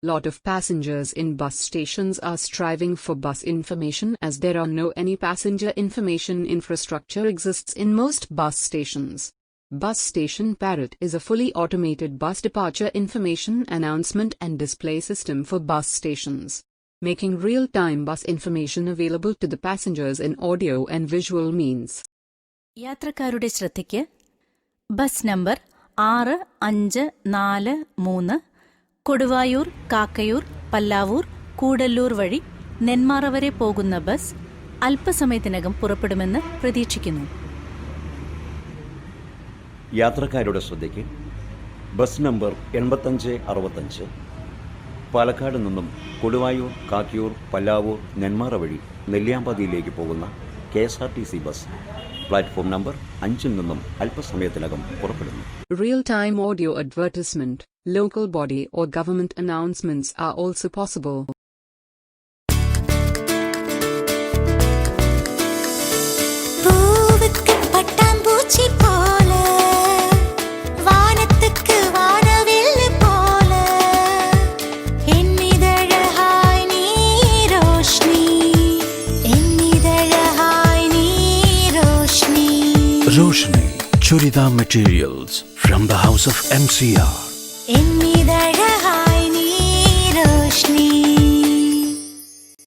Lot of passengers in bus stations are striving for bus information as there are no any passenger information infrastructure exists in most bus stations. Bus Station Parrot is a fully automated bus departure information announcement and display system for bus stations, making real-time bus information available to the passengers in audio and visual means. യാത്രക്കാരുടെ ശ്രദ്ധയ്ക്ക് bus number 6543 Koduvayur, Kakkayur, Pallavur, Koodallur വഴി നെന്മാറ വരെ പോകുന്ന bus അല്പസമയത്തിനകം പുറപ്പെടുമെന്ന് പ്രതീക്ഷിക്കുന്നു. യാത്രക്കാരുടെ ശ്രദ്ധയ്ക്ക് bus number 8565 Palakkad നിന്നും കൊടുവായൂർ, കാക്കയൂർ, പല്ലാവൂർ, നെന്മാറ വഴി നെല്ലിയാമ്പതിയിലേക്ക് പോകുന്ന KSRTC ബസ് പ്ലാറ്റ്ഫോം നമ്പർ 5 നിന്നും അല്പസമയത്തിനകം പുറപ്പെടുന്നു. Real-time audio advertisement, local body or government announcements are also possible. பூவுக்கு பட்டாம்பூச்சி போல வானத்துக்கு வானவில் போல என்னிதழகாய் நீ ரோஷ்னி என்னிதழகாய் நீ Roshni Roshni Churidar materials from the house of MCR. என்னிதழகாய் நீ ரோஷ்னி